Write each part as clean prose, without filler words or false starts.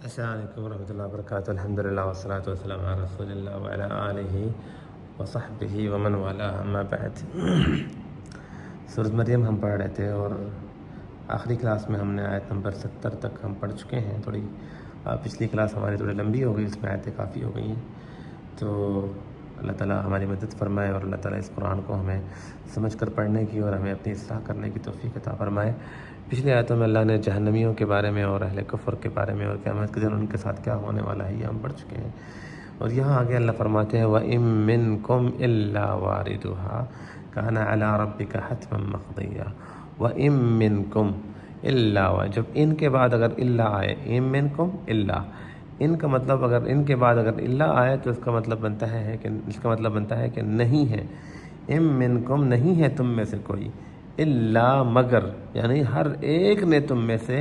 السلام علیکم ورحمۃ اللہ وبرکاتہ. الحمدللہ والصلاۃ والسلام علی رسول اللہ وعلی آلہ وصحبہ ومن والاه اما بعد. سورۃ مریم ہم پڑھ رہے تھے اور آخری کلاس میں ہم نے آیت نمبر 70 تک ہم پڑھ چکے ہیں. تھوڑی پچھلی کلاس ہماری تھوڑی لمبی ہو گئی، اس میں آیتیں کافی ہو گئی ہیں. تو اللہ تعالیٰ ہماری مدد فرمائے اور اللہ تعالیٰ اس قرآن کو ہمیں سمجھ کر پڑھنے کی اور ہمیں اپنی اصلاح کرنے کی توفیق عطا فرمائے. پچھلی آیتوں میں اللہ نے جہنمیوں کے بارے میں اور اہل کفر کے بارے میں اور قیامت کے دن ان کے ساتھ کیا ہونے والا ہے یہ ہم پڑھ چکے ہیں. اور یہاں آگے اللہ فرماتے ہیں وَإِن مِّنكُمْ إِلَّا وَارِدُهَا كَانَ عَلَىٰ رَبِّكَ حَتْمًا مَّقْضِيًّا. وَإِن مِّنكُمْ إِلَّا، جب ان کے بعد اگر الا آئے، إِن مِّنكُمْ إِلَّا، ان کا مطلب اگر ان کے بعد اگر الا آئے تو اس کا مطلب بنتا ہے کہ نہیں ہے. ام منکم، نہیں ہے تم میں سے کوئی، الا مگر، یعنی ہر ایک نے تم میں سے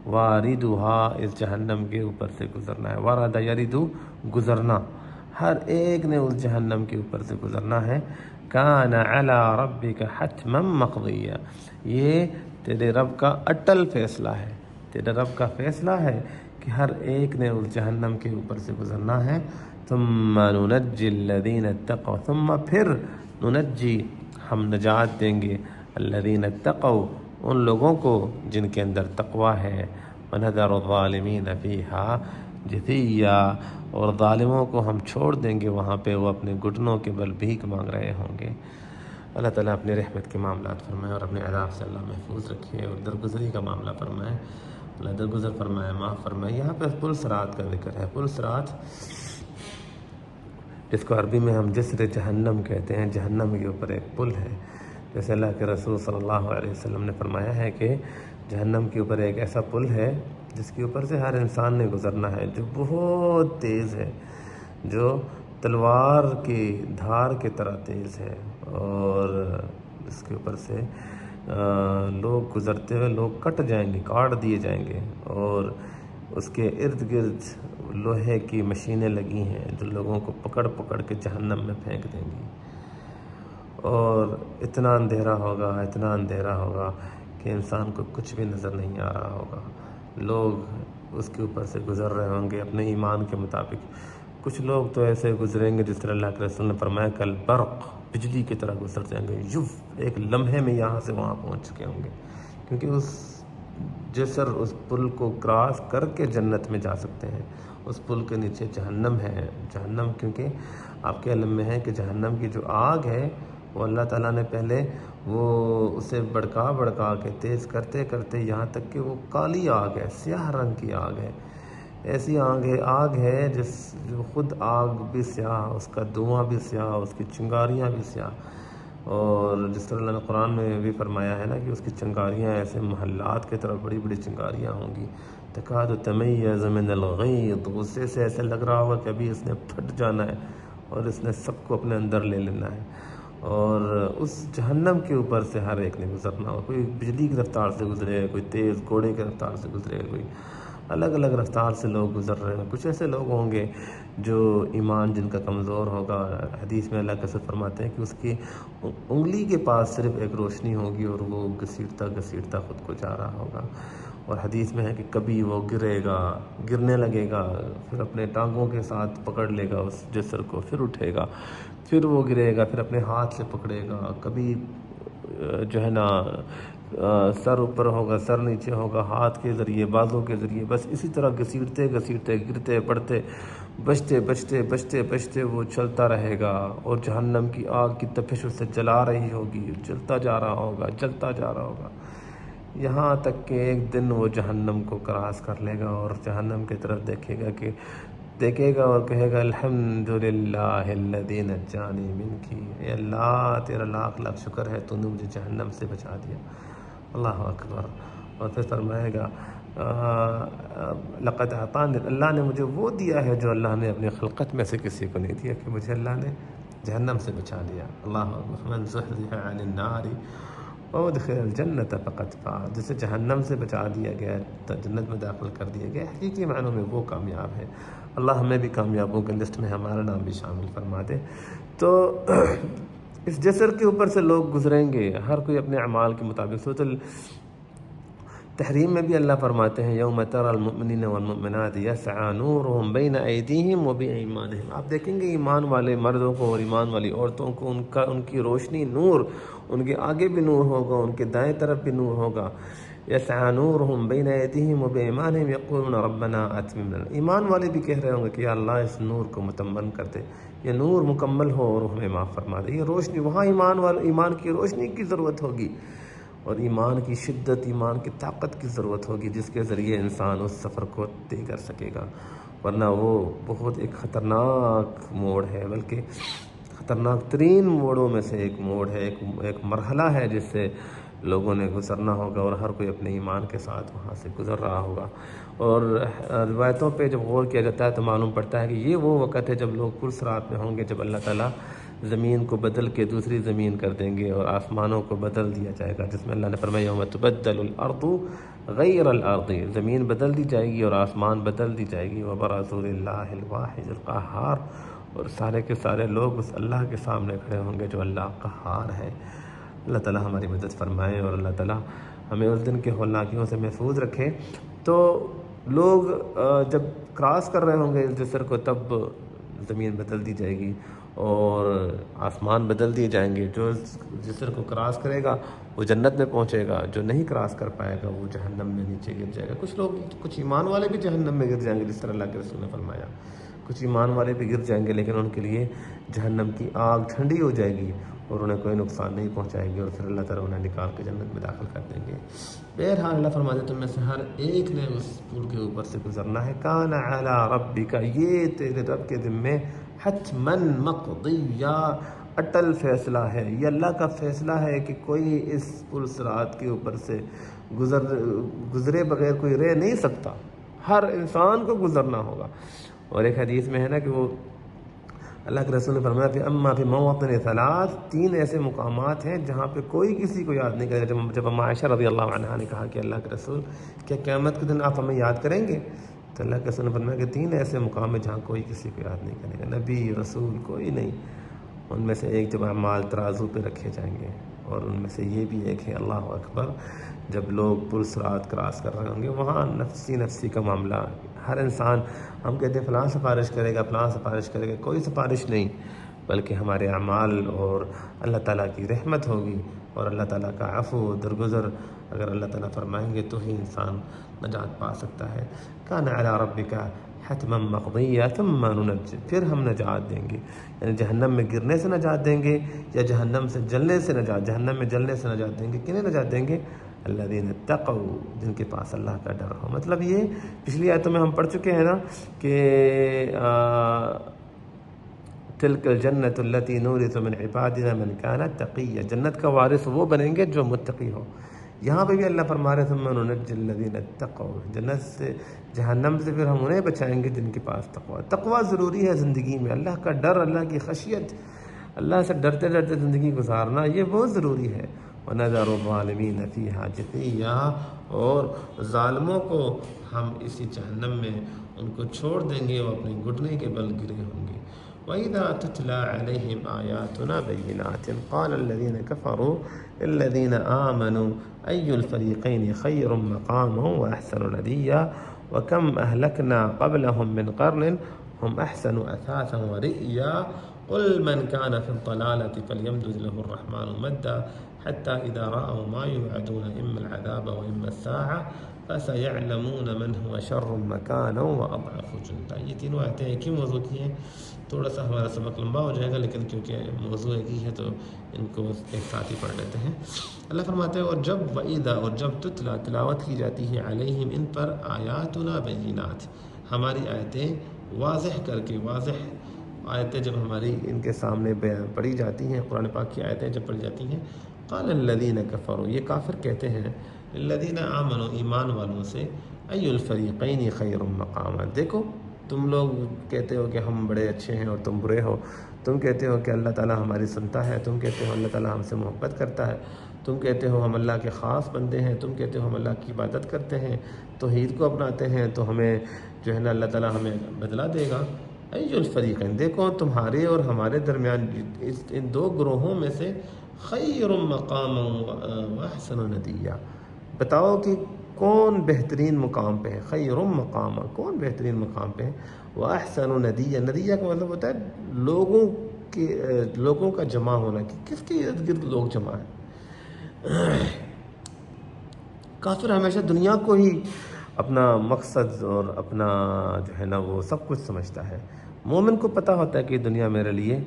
واردھا، اس جہنم کے اوپر سے گزرنا ہے. وارد یریدو، گزرنا، ہر ایک نے اس جہنم کے اوپر سے گزرنا ہے. کان علی ربک حتما مقضیا، یہ تیرے رب کا اٹل فیصلہ ہے، تیرے رب کا فیصلہ ہے کہ ہر ایک نے اس جہنم کے اوپر سے گزرنا ہے. ثم ننجی الذین اتقوا، ثم پھر ننجی، ہم نجات دیں گے، الذین اتقوا، ان لوگوں کو جن کے اندر تقوی ہے. ونذر الظالمین فیہا جثیا، اور ظالموں کو ہم چھوڑ دیں گے وہاں پہ، وہ اپنے گھٹنوں کے بل بھیک مانگ رہے ہوں گے. اللہ تعالیٰ اپنے رحمت کے معاملات فرمائے اور اپنے عذاب سے اللہ محفوظ رکھے اور درگزری کا معاملہ فرمائے. اللہ درگزر فرمائے، معاف فرمائے. یہاں پہ پل صراط کا ذکر ہے. پل صراط، جس کو عربی میں ہم جسر جہنم کہتے ہیں، جہنم کے اوپر ایک پل ہے. جیسے اللہ کے رسول صلی اللہ علیہ وسلم نے فرمایا ہے کہ جہنم کے اوپر ایک ایسا پل ہے جس کے اوپر سے ہر انسان نے گزرنا ہے، جو بہت تیز ہے، جو تلوار کی دھار کی طرح تیز ہے، اور اس کے اوپر سے لوگ گزرتے ہوئے لوگ کٹ جائیں گے، کاٹ دیے جائیں گے، اور اس کے ارد گرد لوہے کی مشینیں لگی ہیں جو لوگوں کو پکڑ پکڑ کے جہنم میں پھینک دیں گی. اور اتنا اندھیرا ہوگا، اتنا اندھیرا ہوگا کہ انسان کو کچھ بھی نظر نہیں آ رہا ہوگا. لوگ اس کے اوپر سے گزر رہے ہوں گے اپنے ایمان کے مطابق. کچھ لوگ تو ایسے گزریں گے جس طرح اللہ کے رسول نے فرمایا کل برق، بجلی کی طرح گزر جائیں گے، ایک لمحے میں یہاں سے وہاں پہنچ چکے ہوں گے. کیونکہ اس جسر، اس پل کو کراس کر کے جنت میں جا سکتے ہیں. اس پل کے نیچے جہنم ہے. جہنم، کیونکہ آپ کے علم میں ہے کہ جہنم کی جو آگ ہے وہ اللہ تعالیٰ نے پہلے وہ اسے بڑکا کے تیز کرتے کرتے یہاں تک کہ وہ کالی آگ ہے، سیاہ رنگ کی آگ ہے. ایسی آگ ہے جو خود آگ بھی سیاہ، اس کا دھواں بھی سیاہ، اس کی چنگاریاں بھی سیاہ. اور جس طرح اللہ نے قرآن میں بھی فرمایا ہے نا کہ اس کی چنگاریاں ایسے محلات کی طرف بڑی بڑی چنگاریاں ہوں گی. تکاد تمیز من الغیظ، غصے سے ایسے لگ رہا ہوگا کہ ابھی اس نے پھٹ جانا ہے اور اس نے سب کو اپنے اندر لے لینا ہے. اور اس جہنم کے اوپر سے ہر ایک نے گزرنا ہو. کوئی بجلی کی رفتار سے گزرے، کوئی تیز گھوڑے کی رفتار سے گزرے، کوئی الگ الگ رفتار سے لوگ گزر رہے ہیں. کچھ ایسے لوگ ہوں گے جو ایمان جن کا کمزور ہوگا. حدیث میں اللہ کے فرماتے ہیں کہ اس کی انگلی کے پاس صرف ایک روشنی ہوگی اور وہ گھسیٹتا خود کو جا رہا ہوگا. اور حدیث میں ہے کہ کبھی وہ گرنے لگے گا، پھر اپنے ٹانگوں کے ساتھ پکڑ لے گا اس جسر کو، پھر اٹھے گا، پھر وہ گرے گا، پھر اپنے ہاتھ سے پکڑے گا. کبھی جو ہے نا سر اوپر ہوگا، سر نیچے ہوگا، ہاتھ کے ذریعے، بازوں کے ذریعے، بس اسی طرح گھسیٹتے گرتے پڑتے بچتے وہ چلتا رہے گا. اور جہنم کی آگ کی تپش اسے جلا رہی ہوگی، جلتا جا رہا ہوگا یہاں تک کہ ایک دن وہ جہنم کو کراس کر لے گا اور جہنم کی طرف دیکھے گا اور کہے گا الحمدللہ الذی نجانی منکی، اے اللہ تیرا لاکھ لاکھ شکر ہے تو نے مجھے جہنم سے بچا دیا. اللہ اکبر. اور پھر فرمائے گا لقد اعطانی، اللہ نے مجھے وہ دیا ہے جو اللہ نے اپنی خلقت میں سے کسی کو نہیں دیا، کہ مجھے اللہ نے جہنم سے بچا دیا. اللہ اکبر. من زحزح عن النار وادخل الجنت فقد فاز، جسے جہنم سے بچا دیا گیا، جنت میں داخل کر دیا گیا، حقیقی معنوں میں وہ کامیاب ہے. اللہ ہمیں بھی کامیابوں کے لسٹ میں ہمارا نام بھی شامل فرما دے. تو اس جسر کے اوپر سے لوگ گزریں گے، ہر کوئی اپنے اعمال کے مطابق. تحریم میں بھی اللہ فرماتے ہیں یوم تری المؤمنین والمؤمنات یسعی نورہم بین ایدیہم وبایمانہم. آپ دیکھیں گے ایمان والے مردوں کو اور ایمان والی عورتوں کو ان کی روشنی نور، ان کے آگے بھی نور ہوگا، ان کے دائیں طرف بھی نور ہوگا. یسعی نورہم بین ایدیہم وبایمانہم یقولون ربنا اتمم لنا. ایمان والے بھی کہہ رہے ہوں گے کہ یا اللہ اس نور کو متمم کر دے، یہ نور مکمل ہو اور ہمیں معاف فرما دے. یہ روشنی وہاں ایمان کی روشنی کی ضرورت ہوگی، اور ایمان کی شدت، ایمان کی طاقت کی ضرورت ہوگی جس کے ذریعے انسان اس سفر کو طے کر سکے گا. ورنہ وہ بہت ایک خطرناک موڑ ہے، بلکہ خطرناک ترین موڑوں میں سے ایک موڑ ہے، ایک مرحلہ ہے جس سے لوگوں نے گزرنا ہوگا، اور ہر کوئی اپنے ایمان کے ساتھ وہاں سے گزر رہا ہوگا. اور روایتوں پہ جب غور کیا جاتا ہے تو معلوم پڑتا ہے کہ یہ وہ وقت ہے جب لوگ پرصراط میں ہوں گے، جب اللہ تعالیٰ زمین کو بدل کے دوسری زمین کر دیں گے اور آسمانوں کو بدل دیا جائے گا، جس میں اللہ نے فرمایا یوم تبدل الارض غیر الارض. زمین بدل دی جائے گی اور آسمان بدل دی جائے گی. وبرزوا للہ الواحد القہار. اور سارے کے سارے لوگ اس اللہ کے سامنے کھڑے ہوں گے جو اللہ قہار ہے. اللہ تعالیٰ ہماری مدد فرمائے اور اللہ تعالیٰ ہمیں اس دن کے ہولناکیوں سے محفوظ رکھے. تو لوگ جب کراس کر رہے ہوں گے اس جسر کو، تب زمین بدل دی جائے گی اور آسمان بدل دیے جائیں گے. جو جسر کو کراس کرے گا وہ جنت میں پہنچے گا، جو نہیں کراس کر پائے گا وہ جہنم میں نیچے گر جائے گا. کچھ ایمان والے بھی جہنم میں گر جائیں گے، جس طرح اللہ کے رسول نے فرمایا. کچھ ایمان والے بھی گر جائیں گے، لیکن ان کے لیے جہنم کی آگ ٹھنڈی ہو جائے گی اور انہیں کوئی نقصان نہیں پہنچائے گی، اور پھر اللہ تعالیٰ انہیں نکال کے جنت میں داخل کر دیں گے. بہرحال اللہ فرماتے تم میں سے ہر ایک نے اس پل کے اوپر سے گزرنا ہے. کان علی ربک، یہ تیرے رب کے ذمے حتماً مقضیہ، اٹل فیصلہ ہے. یہ اللہ کا فیصلہ ہے کہ کوئی اس پل صراط کے اوپر سے گزرے بغیر کوئی رہ نہیں سکتا. ہر انسان کو گزرنا ہوگا. اور ایک حدیث میں ہے نا کہ وہ اللہ کے رسول نے فرمایا کہ اما فی مواطن ثلاث، 3 ایسے مقامات ہیں جہاں پہ کوئی کسی کو یاد نہیں کرے گا. جب عائشہ رضی اللہ عنہا نے کہا کہ اللہ کے رسول کیا قیامت کے دن آپ ہمیں یاد کریں گے، تو اللہ کے رسول نے فرمایا کہ 3 ایسے مقام ہیں جہاں کوئی کسی کو یاد نہیں کرے گا، نبی رسول کوئی نہیں. ان میں سے ایک جب اعمال ترازو پہ رکھے جائیں گے، اور ان میں سے یہ بھی ایک ہے اللہ اکبر، جب لوگ پل صراط کراس کر رہے ہوں گے وہاں نفسی کا معاملہ. ہر انسان، ہم کہتے ہیں فلاں سفارش کرے گا، فلاں سفارش کرے گا، کوئی سفارش نہیں، بلکہ ہمارے اعمال اور اللہ تعالیٰ کی رحمت ہوگی اور اللہ تعالیٰ کا عفو و درگزر اگر اللہ تعالیٰ فرمائیں گے تو ہی انسان نجات پا سکتا ہے. کان علی ربک حتما مقضیہ ثم ننجی، پھر ہم نجات دیں گے. یعنی جہنم میں گرنے سے نجات دیں گے یا جہنم میں جلنے سے نجات دیں گے. کنہیں نجات دیں گے؟ الذین اتقوا، جن کے پاس اللہ کا ڈر ہو. مطلب یہ پچھلی آیتوں میں ہم پڑھ چکے ہیں نا کہ تلک الجنت التی نورث من عبادنا من کان تقیا، جنت کا وارث وہ بنیں گے جو متقی ہو. یہاں پہ بھی اللہ فرما رہے ثم ننجی الذین اتقوا، جنت سے، جہنم سے پھر ہم انہیں بچائیں گے جن کے پاس تقویٰ ضروری ہے زندگی میں. اللہ کا ڈر، اللہ کی خشیت، اللہ سے ڈرتے ڈرتے زندگی گزارنا یہ بہت ضروری ہے. وَنَذَرُ الظَّالِمِينَ فِيهَا جِثِيًّا، اور ظالموں کو ہم اسی جہنم میں ان کو چھوڑ دیں گے، وہ اپنے گھٹنے کے بل گرے ہوں گے. وَإِذَا تُتْلَى عَلَيْهِمْ آيَاتُنَا بَيِّنَاتٍ قَالَ الَّذِينَ كَفَرُوا لِلَّذِينَ آمَنُوا أَيُّ الْفَرِيقَيْنِ خَيْرٌ مَقَامًا وَأَحْسَنُ نَدِيًّا وَكَمْ أَهْلَكْنَا قَبْلَهُم مِّنْ قَرْنٍ هُمْ أَحْسَنُ أَثَاثًا وَرِئْيًا قُلْ مَنْ كَانَ فِي الضَّلَالَةِ فَلْيَمْدُدْ لَهُ الرَّحْمَنُ مَدًّا حتى إذا رأوا ما يوعدون إما العذاب وإما الساعة فسيعلمون من هو شر مكانا وأضعف جندا. یہ تینوں آیتیں ایک ہی موضوع کی ہیں. تھوڑا سا ہمارا سبق لمبا ہو جائے گا، لیکن کیونکہ موضوع ایک ہی ہے تو ان کو ایک ساتھ ہی پڑھ لیتے ہیں. اللہ فرماتے ہیں اور جب وَإِذَا، اور جب تتلا، تلاوت کی جاتی ہے، علیہم، ان پر، آیاتنا بینات، ہماری آیتیں واضح کر کے، واضح آیتیں جب ہماری ان کے سامنے پڑھی جاتی ہیں، قرآن پاک کی آیتیں جب پڑھی جاتی ہیں، قال الذین کفروا، یہ کافر کہتے ہیں، الذین آمنوا، ایمان والوں سے، ای الفریقین خیر مقاما، دیکھو تم لوگ کہتے ہو کہ ہم بڑے اچھے ہیں اور تم برے ہو، تم کہتے ہو کہ اللہ تعالیٰ ہماری سنتا ہے، تم کہتے ہو اللہ تعالیٰ ہم سے محبت کرتا ہے، تم کہتے ہو ہم اللہ کے خاص بندے ہیں، تم کہتے ہو ہم اللہ کی عبادت کرتے ہیں، توحید کو اپناتے ہیں، تو ہمیں جو ہے نا اللہ تعالیٰ ہمیں بدلہ دے گا. ای الفریقین، دیکھو تمہارے اور ہمارے درمیان ان 2 گروہوں میں سے خیر مقام و احسن ندیہ، بتاؤ کہ کون بہترین مقام پہ ہے، خیر مقام، کون بہترین مقام پہ ہے، وَأَحْسَنُ نَدِيًّا، ندیہ کا مطلب ہوتا ہے لوگوں کا جمع ہونا، کہ کس کے ارد گرد لوگ جمع ہیں۔ کافر ہمیشہ دنیا کو ہی اپنا مقصد اور اپنا جو ہے نا وہ سب کچھ سمجھتا ہے۔ مومن کو پتہ ہوتا ہے کہ دنیا میرے لیے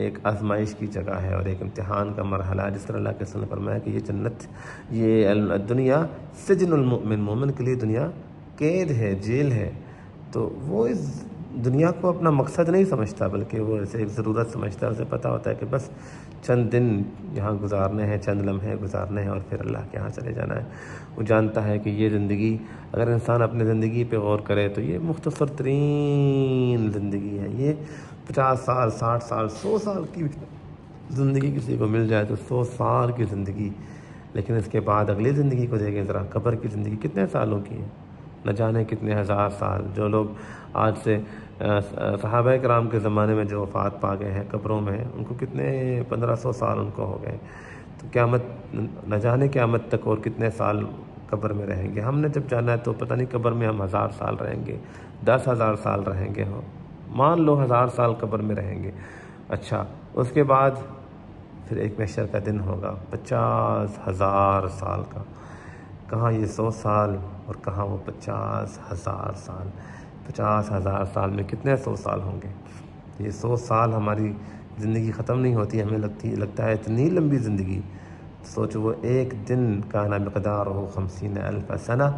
ایک آزمائش کی جگہ ہے اور ایک امتحان کا مرحلہ ہے، جس طرح اللہ کے رسول نے فرمایا کہ یہ جنت، یہ دنیا سجن المؤمن، مومن کے لیے دنیا قید ہے، جیل ہے۔ تو وہ اس دنیا کو اپنا مقصد نہیں سمجھتا، بلکہ وہ اسے ایک ضرورت سمجھتا ہے۔ اسے پتہ ہوتا ہے کہ بس چند دن یہاں گزارنے ہیں، چند لمحے گزارنے ہیں اور پھر اللہ کے یہاں چلے جانا ہے۔ وہ جانتا ہے کہ یہ زندگی، اگر انسان اپنے زندگی پہ غور کرے تو یہ مختصر ترین زندگی ہے۔ یہ 50 سال، 60 سال، 100 سال کی زندگی کسی کو مل جائے تو 100 سال کی زندگی، لیکن اس کے بعد اگلی زندگی کو دیکھیں ذرا، قبر کی زندگی کتنے سالوں کی ہے، نہ جانے کتنے ہزار سال۔ جو لوگ آج سے صحابہ کرام کے زمانے میں جو وفات پا گئے ہیں قبروں میں، ان کو کتنے 1500 سال ان کو ہو گئے، تو قیامت، نہ جانے قیامت تک اور کتنے سال قبر میں رہیں گے۔ ہم نے جب جانا ہے تو پتہ نہیں قبر میں ہم 1000 سال رہیں گے، 10,000 سال رہیں گے، مان لو 1000 سال قبر میں رہیں گے۔ اچھا، اس کے بعد پھر ایک محشر کا دن ہوگا 50,000 سال کا۔ کہاں یہ 100 سال اور کہاں وہ 50,000 سال۔ 50,000 سال میں کتنے 100 سال ہوں گے؟ یہ 100 سال ہماری زندگی ختم نہیں ہوتی، ہمیں لگتا ہے اتنی لمبی زندگی۔ سوچو وہ ایک دن کا نا مقدار ہو 50,000 سنہ،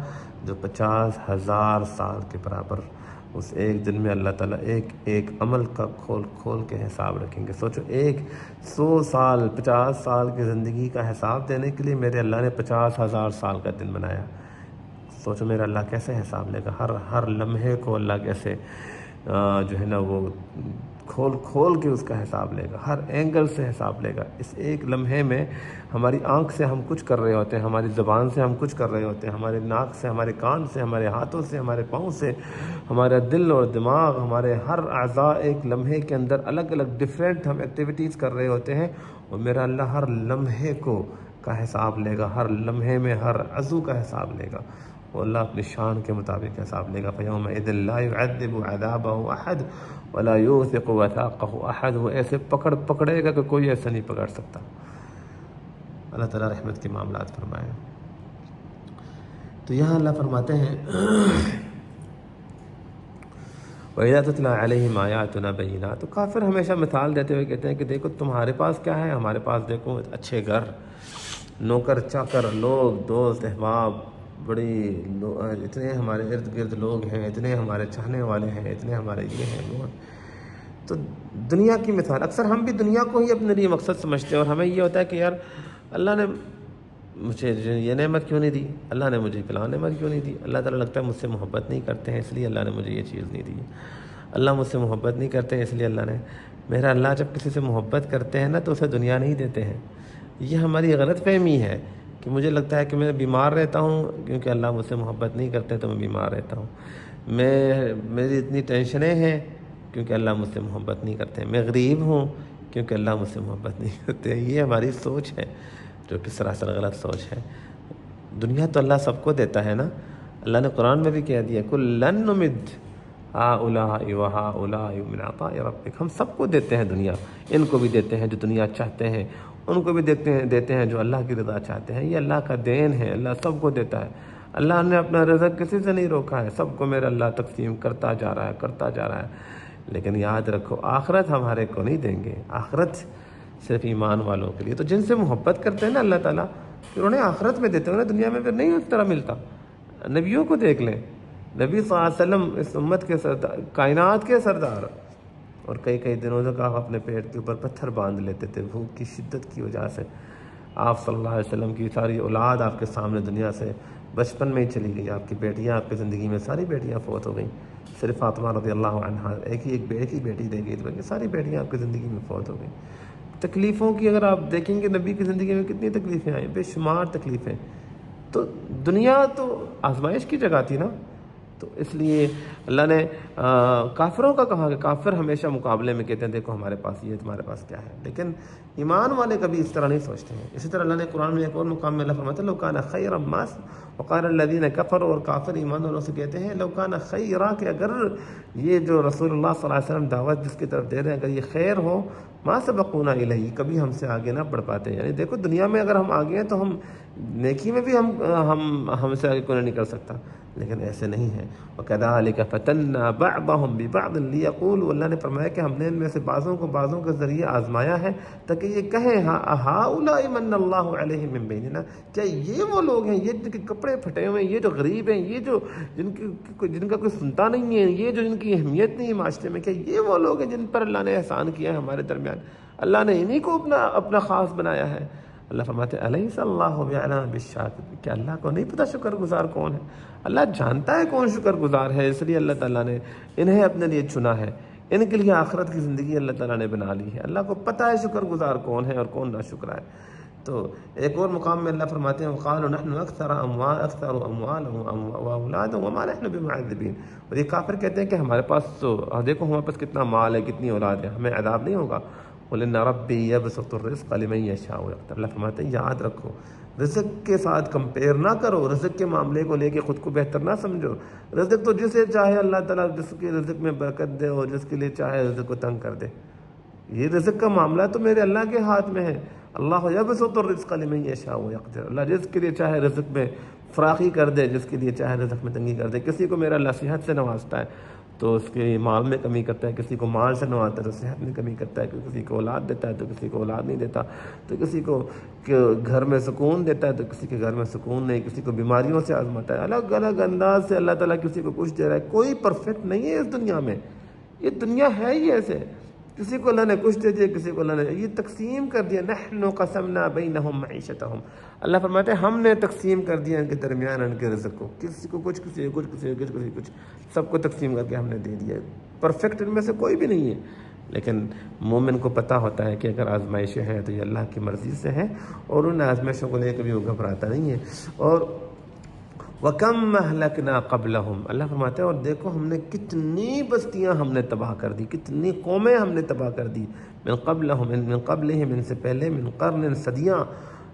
جو 50,000 سال کے برابر۔ اس ایک دن میں اللہ تعالیٰ ایک عمل کا کھول کے حساب رکھیں گے۔ سوچو 100 سال، 50 سال کی زندگی کا حساب دینے کے لیے میرے اللہ نے 50,000 سال کا دن بنایا۔ سوچو میرا اللہ کیسے حساب لے گا، ہر لمحے کو اللہ کیسے جو ہے نا وہ کھول کے اس کا حساب لے گا، ہر اینگل سے حساب لے گا۔ اس ایک لمحے میں ہماری آنکھ سے ہم کچھ کر رہے ہوتے ہیں، ہماری زبان سے ہم کچھ کر رہے ہوتے ہیں، ہمارے ناک سے، ہمارے کان سے، ہمارے ہاتھوں سے، ہمارے پاؤں سے، ہمارا دل اور دماغ، ہمارے ہر اعضاء ایک لمحے کے اندر الگ الگ ڈیفرنٹ ہم ایکٹیویٹیز کر رہے ہوتے ہیں، اور میرا اللہ ہر لمحے کا حساب لے گا، ہر لمحے میں ہر عضو کا حساب لے گا۔ وہ اللہ اپنی شان کے مطابق حساب لے گا۔ فَيَوْمَئِذٍ لَا يُعَذِّبُ عَذَابَهُ أَحَدٌ وَلَا يُوثِقُ وَثَاقَهُ أَحَدٌ، وہ ایسے پکڑے گا کہ کوئی ایسا نہیں پکڑ سکتا۔ اللہ تعالیٰ رحمت کے معاملات فرمائے۔ تو یہاں اللہ فرماتے ہیں وَإِذَا تُتْلَىٰ عَلَيْهِمْ آيَاتُنَا بَيِّنَاتٍ، تو کافر ہمیشہ مثال دیتے ہوئے کہتے ہیں کہ دیکھو تمہارے پاس کیا ہے، ہمارے پاس دیکھو اچھے گھر، نوکر چاکر، لوگ، دوست احباب، اتنے ہمارے ارد گرد لوگ ہیں، اتنے ہمارے چاہنے والے ہیں، اتنے ہمارے یہ ہیں وہ ہیں۔ تو دنیا کی مثال، اکثر ہم بھی دنیا کو ہی اپنے لیے مقصد سمجھتے ہیں، اور ہمیں یہ ہوتا ہے کہ یار اللہ نے مجھے یہ نعمت کیوں نہیں دی، اللہ نے مجھے فلاں نعمت کیوں نہیں دی، اللہ تعالیٰ لگتا ہے مجھ سے محبت نہیں کرتے ہیں اس لیے اللہ نے مجھے یہ چیز نہیں دی ہے، اللہ مجھ سے محبت نہیں کرتے ہیں اس لیے اللہ نے، میرا اللہ جب کسی سے محبت کرتے ہیں نا تو اسے دنیا نہیں دیتے ہیں۔ یہ ہماری غلط فہمی ہے کہ مجھے لگتا ہے کہ میں بیمار رہتا ہوں کیونکہ اللہ مجھ سے محبت نہیں کرتے تو میں بیمار رہتا ہوں، میری اتنی ٹینشنیں ہیں کیونکہ اللہ مجھ سے محبت نہیں کرتے، میں غریب ہوں کیونکہ اللہ مجھ سے محبت نہیں کرتے۔ یہ ہماری سوچ ہے جو کہ سراسر غلط سوچ ہے۔ دنیا تو اللہ سب کو دیتا ہے نا، اللہ نے قرآن میں بھی کہہ دیا کُلًّا نُمِدُّ ہؤلاء وہؤلاء من عطاء ربک، ہم سب کو دیتے ہیں دنیا، ان کو بھی دیتے ہیں جو دنیا چاہتے ہیں، ان کو بھی دیتے ہیں جو اللہ کی رضا چاہتے ہیں۔ یہ اللہ کا دین ہے، اللہ سب کو دیتا ہے، اللہ نے اپنا رزق کسی سے نہیں روکا ہے، سب کو میرا اللہ تقسیم کرتا جا رہا ہے۔ لیکن یاد رکھو آخرت ہمارے کو نہیں دیں گے، آخرت صرف ایمان والوں کے لیے۔ تو جن سے محبت کرتے ہیں نا اللہ تعالیٰ، پھر انہیں آخرت میں دیتے ہیں، انہیں دنیا میں پھر نہیں اس طرح ملتا۔ نبیوں کو دیکھ لیں، نبی صلی اللہ علیہ وسلم اس امت کے سردار، کائنات کے سردار، اور کئی دنوں تک آپ اپنے پیٹ کے اوپر پتھر باندھ لیتے تھے بھوک کی شدت کی وجہ سے۔ آپ صلی اللہ علیہ وسلم کی ساری اولاد آپ کے سامنے دنیا سے بچپن میں ہی چلی گئی، آپ کی بیٹیاں، آپ کی زندگی میں ساری بیٹیاں فوت ہو گئیں، صرف فاطمہ رضی اللہ عنہا ایک ہی بیٹی دے گئی، تو ساری بیٹیاں آپ کی زندگی میں فوت ہو گئیں۔ تکلیفوں کی اگر آپ دیکھیں گے نبی کی زندگی میں کتنی تکلیفیں آئیں، بے شمار تکلیفیں۔ تو دنیا تو آزمائش کی جگہ تھی نا، تو اس لیے اللہ نے کافروں کا کہا کہ کافر ہمیشہ مقابلے میں کہتے ہیں دیکھو ہمارے پاس یہ تمہارے پاس کیا ہے، لیکن ایمان والے کبھی اس طرح نہیں سوچتے ہیں۔ اسی طرح اللہ نے قرآن میں ایک اور مقام میں اللہ فرماتا ہے لو کان خیرا ما وقال الذین کفروا، اور کافر ایمان والوں سے کہتے ہیں لو کان خیرا، کہ اگر یہ جو رسول اللہ صلی اللہ علیہ وسلم دعوت جس کی طرف دے رہے ہیں اگر یہ خیر ہو ما سبقونا الیہ، کبھی ہم سے آگے نہ بڑھ پاتے۔ یعنی دیکھو دنیا میں اگر ہم آگے ہیں تو ہم نیکی میں بھی ہم سے آگے کوئی نہیں کر سکتا، لیکن ایسے نہیں ہے۔ وَكَذَلِكَ فَتَنَّا بَعْضَهُمْ بِبَعْضٍ لِيَقُولُوا، اللہ نے فرمایا کہ ہم نے ان میں سے بعضوں کو بعضوں کے ذریعے آزمایا ہے تاکہ یہ کہیں هَٰؤُلَاءِ مَنَّ اللَّهُ عَلَيْهِم مِّن بَيْنِنَا، کیا یہ وہ لوگ ہیں، یہ جن کے کپڑے پھٹے ہوئے ہیں، یہ جو غریب ہیں، یہ جو جن کا کوئی سنتا نہیں ہے، یہ جو جن کی اہمیت نہیں ہے معاشرے میں، کیا یہ وہ لوگ ہیں جن پر اللہ نے احسان کیا ہے ہمارے درمیان؟ اللہ نے انہی کو اپنا خاص بنایا ہے۔ اللہ فرماتے ہیں الیس اللہ بعلم بالشاکرین، کیا اللہ کو نہیں پتہ شکر گزار کون ہے؟ اللہ جانتا ہے کون شکر گزار ہے، اس لیے اللہ تعالیٰ نے انہیں اپنے لیے چنا ہے، ان کے لیے آخرت کی زندگی اللہ تعالیٰ نے بنا لی ہے۔ اللہ کو پتہ ہے شکر گزار کون ہے اور کون ناشکرا ہے۔ تو ایک اور مقام میں اللہ فرماتے ہیں وقالوا نحن اکثر اموالا واولادا وما نحن بمعذبین، اور یہ کافر کہتے ہیں کہ ہمارے پاس تو دیکھو ہمارے پاس کتنا مال ہے، کتنی اولاد ہے، ہمیں عذاب نہیں ہوگا۔ قل ان ربی یبسط الرزق لمن یشاء ویقدر، اللہ فرماتے ہیں یاد رکھو رزق کے ساتھ کمپیئر نہ کرو، رزق کے معاملے کو لے کے خود کو بہتر نہ سمجھو۔ رزق تو جسے چاہے اللہ تعالیٰ جس کے رزق میں برکت دے اور جس کے لیے چاہے رزق کو تنگ کر دے، یہ رزق کا معاملہ تو میرے اللہ کے ہاتھ میں ہے۔ اللہ یبسط الرزق لمن یشاء ویقدر، اللہ جس کے لیے چاہے رزق میں فراخی کر دے، جس کے لیے چاہے رزق میں تنگی کر دے۔ کسی کو میرا اللہ صحت سے نوازتا ہے تو اس کے مال میں کمی کرتا ہے، کسی کو مال سے نوازتا ہے تو صحت میں کمی کرتا ہے، کسی کو اولاد دیتا ہے تو کسی کو اولاد نہیں دیتا، تو کسی کو گھر میں سکون دیتا ہے تو کسی کے گھر میں سکون نہیں، کسی کو بیماریوں سے آزماتا ہے، الگ الگ انداز سے اللہ تعالیٰ کسی کو کچھ دے رہا ہے۔ کوئی پرفیکٹ نہیں ہے اس دنیا میں، یہ دنیا ہے ہی ایسے، کسی کو اللہ نے کچھ دے دیا، کسی کو اللہ نے یہ تقسیم کر دیا۔ نحن قسمنا بینہم معیشتہم، اللہ فرماتے ہیں ہم نے تقسیم کر دیا ان کے درمیان ان کے رزق کو، کسی کو کچھ، کسی کو کچھ، کسی کو کچھ، کسی کو کچھ، سب کو تقسیم کر کے ہم نے دے دیا۔ پرفیکٹ ان میں سے کوئی بھی نہیں ہے، لیکن مومن کو پتہ ہوتا ہے کہ اگر آزمائشیں ہیں تو یہ اللہ کی مرضی سے ہیں، اور ان آزمائشوں کو لے کے بھی وہ گھبراتا نہیں ہے۔ اور وَكَمْ أَهْلَكْنَا قَبْلَهُمْ، اللہ فرماتے ہیں اور دیکھو ہم نے کتنی بستیاں ہم نے تباہ کر دی، کتنی قومیں ہم نے تباہ کر دی۔ من قبلہم، ان سے پہلے، من قرن، صدیاں،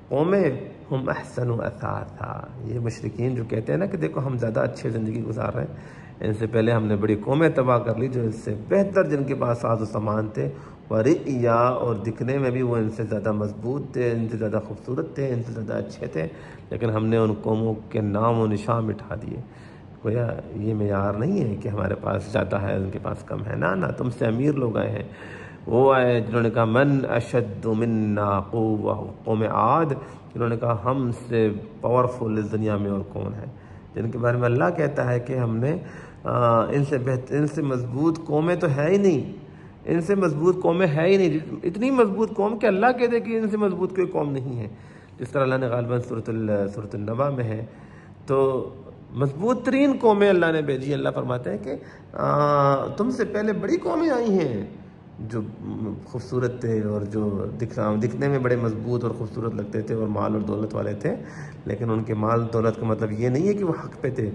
قومیں، ہم احسن اثاثا، یہ مشرکین جو کہتے ہیں نا کہ دیکھو ہم زیادہ اچھے زندگی گزار رہے ہیں، ان سے پہلے ہم نے بڑی قومیں تباہ کر لی جو ان سے بہتر، جن کے پاس ساز و سامان تھے، ورئیا، اور دکھنے میں بھی وہ ان سے زیادہ مضبوط تھے، ان سے زیادہ خوبصورت تھے، ان سے زیادہ اچھے تھے، لیکن ہم نے ان قوموں کے نام و نشان مٹھا دیے۔ گویا یہ معیار نہیں ہے کہ ہمارے پاس زیادہ ہے ان کے پاس کم ہے، نہ تم سے امیر لوگ آئے ہیں۔ وہ آئے جنہوں نے کہا من اشد منا قوہ، قوم عاد، جنہوں نے کہا ہم سے پاورفل اس دنیا میں اور کون ہے، جن کے بارے میں اللہ کہتا ہے کہ ہم نے ان سے مضبوط قومیں تو ہے ہی نہیں، ان سے مضبوط قومیں ہے ہی نہیں، اتنی مضبوط قوم کہ اللہ کہتے کہ ان سے مضبوط کوئی قوم نہیں ہے، جس طرح اللہ نے غالباً سورۃ النبا میں ہے۔ تو مضبوط ترین قومیں اللہ نے بھیجی۔ اللہ فرماتے ہیں کہ تم سے پہلے بڑی قومیں آئی ہیں جو خوبصورت تھے اور جو دکھنے میں بڑے مضبوط اور خوبصورت لگتے تھے اور مال اور دولت والے تھے، لیکن ان کے مال دولت کا مطلب یہ نہیں ہے کہ وہ حق پہ تھے۔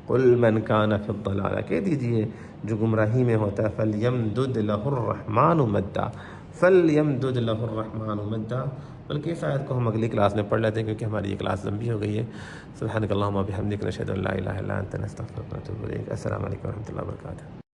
قل من کان فی الضلالہ، کہہ دیجئے جو گمراہی میں ہوتا ہے، فلیمدد لہ الرحمن مدا، فلیمدد لہ الرحمن مدا۔ بلکہ اس آیت کو ہم اگلی کلاس میں پڑھ لیتے ہیں کیونکہ ہماری یہ کلاس لمبی ہو گئی ہے۔ سبحانک اللہم و بحمدک، نشہد ان لا الہ الا انت، نستغفرک و نتوب الیک۔ السلام علیکم و رحمۃ اللہ وبرکاتہ۔